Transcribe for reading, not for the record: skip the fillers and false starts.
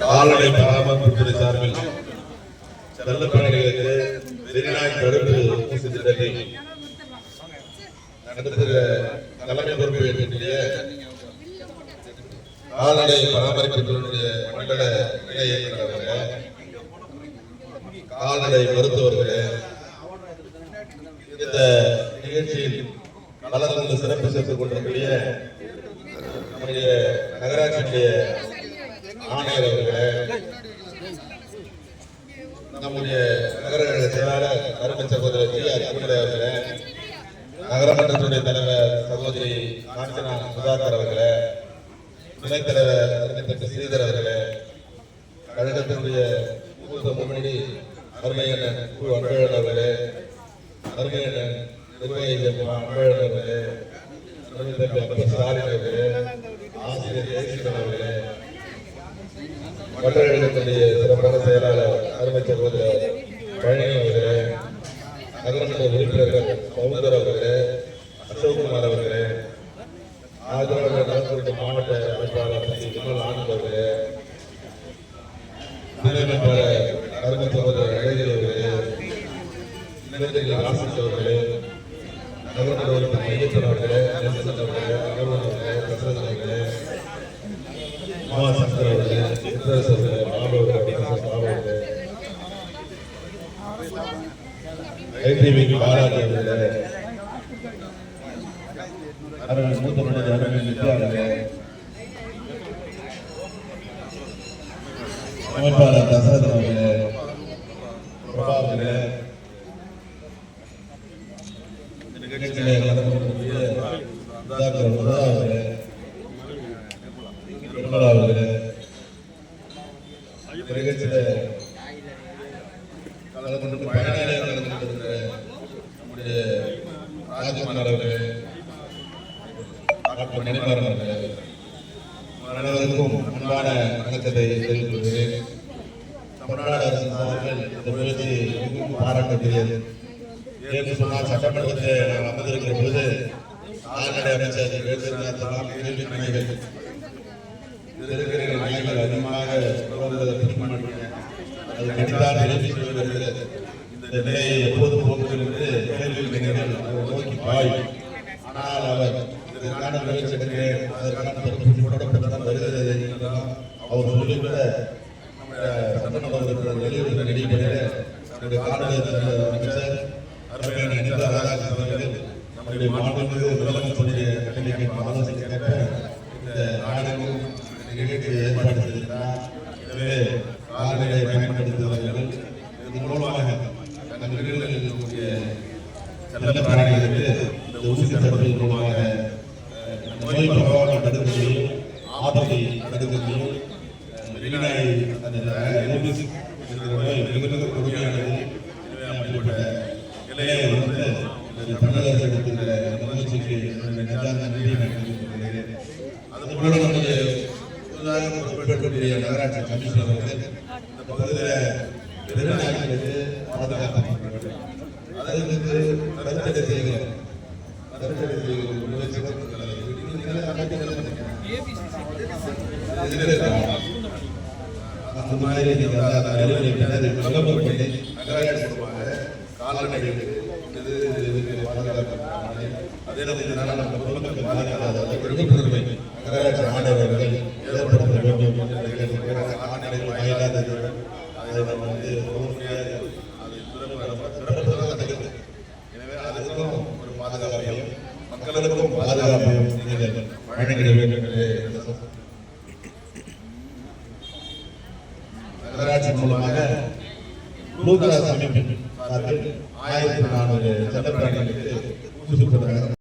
கால்நடை பராமரிப்புத்துறை சார்பில் செல்லப்பிராணிகளுக்கு வெறிநாய் தடுப்பு ஊசி திட்டத்தை நடத்துகிற தலைமை பொறுப்பு ஏற்கக்கூடிய கால்நடை பராமரிப்புத்துறையினுடைய மண்டல இணை இயக்குநர் கால்நடை மருத்துவர்களே, இந்த நிகழ்ச்சியில் கலந்து கொண்டு சிறப்பு சேர்த்துக் கொண்டிருக்கிற நம்முடைய நகராட்சியுடைய ஆணையர் அவர்களே, நம்முடைய நகர செயலாளர் அருமை சகோதரர் ஜி ஆர் குமரே அவர்களே, நகரமன்றத்துடைய தலைவர் சகோதரி காஞ்சனா சுதாகர் அவர்களே, துணைத் தலைவர் அருமைப்பட்ட ஸ்ரீதர் அவர்களே, கழகத்தினுடைய மூத்த முன்னணி அருமையண்ணன் அன்பழகன் அவர்களே, அருமையண்ணன் நிர்வாகி அன்பழகன் அவர்களே, அருமை ஸ்டாலின் அவர்களே, ஆசிரியர் ஜெயசீலன் அவர்களே, மண்டலத்தினுடைய சிறப்பான செயலாளர் அருமை சகோதரர் பழனி அவர்களே, நகரமன்ற உறுப்பினர்கள் சௌந்தர் அவர்களே, அசோக்குமார் அவர்களே, ஆதரவு நலத்துறை மாவட்ட அமைப்பாளர் விமல் ஆனந்த் அவர்களே, துணைமைப்பாளர் அருமை சகோதரர் அழகிரி அவர்களே, ஆசிரியர் அவர்களே, நகரமன்ற உறுப்பினர் ஐயப்பன் அவர்களே, நெல்சன் அவர்களே, அகர்வன் அவர்களே, பிரசரன் அவர்களே, சங்கர் அவர்களே, பாபு அவர்களே, ஐடிவி பாலாஜி அவர்களே, மூத்த மனிதர் அருமை நித்யா அவர்களே, அமைப்பாளர் தசரதன் அவர்களே, பிரபா அவர்களே, நிகழ்ச்சிகளை கலந்து கொண்டிருக்கிற அவர்களே, நிர்மலா அவர்களே, நிகழ்ச்சியில கலந்து கொண்டு பயனாளியாக கலந்து கொண்டிருக்கிற நம்முடைய ராஜகுமார் அவர்களே, டாக்டர் மணிமாறன் அவர்களே, அனைவருக்கும் அன்பான வணக்கத்தை தெரிவித்துக் கொள்கிறேன். தமிழ்நாடு அரசு சார்பில் இந்த முயற்சி மிகவும் பாராட்டக்கூடியது. என்று சொன்னால் சட்டமன்றத்தில் நாம் அமர்ந்திருக்கிற பொழுது கால்நடை அமைச்சர் கேள்வி நாய்கள் நாய்கள் அதிகமாக அது கடித்தால் எழுப்பி சொல்கிறது. இந்த நிலையை எப்போது போக்குகள் என்று கேள்வி நோக்கி பாய். ஆனால் அவர் இதற்கான முயற்சி எடுக்கிறேன், அதற்கான போடப்பட்டுதான் வருகிறது என்றெல்லாம் அவர் சொல்லிவிட நம்முடைய வெளியுறவு நடிகை கால்நடை அமைச்சர் அருமையான அனிதா ராதாகிருஷ்ணன் அவர்கள் நம்முடைய மாண்புமிகு முதலமைச்சருடைய கட்டளைக்கு ஆலோசனைக்கேற்ப இந்த நாடகம் நிகழ்ச்சியை ஏற்பாடு செய்திருக்கிறார். எனவே கால்நடையை பயன்படுத்துபவர்கள் இதன் மூலமாக தங்கள் வீடுகளில் இருக்கக்கூடிய செல்ல பிராணிகளுக்கு இந்த ஊசி தடுப்பதன் மூலமாக நோய் பரவாமல் தடுக்க முடியும், ஆபத்தை தடுக்க முடியும். வெளிநாய் அந்த நோய் மிக மிக கொடுமையானது. அப்படிப்பட்ட நிலையை வந்து தமிழக அரசு எடுத்துக்கிற முயற்சிக்கு அதுபோல நம்முடைய புதிதாக பொறுப்பேற்கக்கூடிய நகராட்சி கமிஷனர் அவர்கள் இந்த பகுதியில் வெறிநாய்களுக்கு பாதுகாப்பு அதற்கு கருத்தடை செய்கிறோம். அந்த மாதிரி நகராட்சி கால்நடைகளுக்கு அதே பொதுமக்கள் விழிப்புணர்வை நகராட்சி ஆணையர்கள் ஏற்படுத்த வேண்டும் என்று கால்நடைகள் வாயிலாதது அதை நம்ம வந்து முடியாது. எனவே அதுக்கும் ஒரு பாதுகாப்பையும் மக்களுக்கும் பாதுகாப்பையும் நீங்கள் வழங்கிட வேண்டும் என்று நகராட்சி மூலமாக ப்ளூ கிராஸ் அமைப்பின் 1400 செல்லப்பிராணிகளுக்கு ஊசி போடுறாங்க.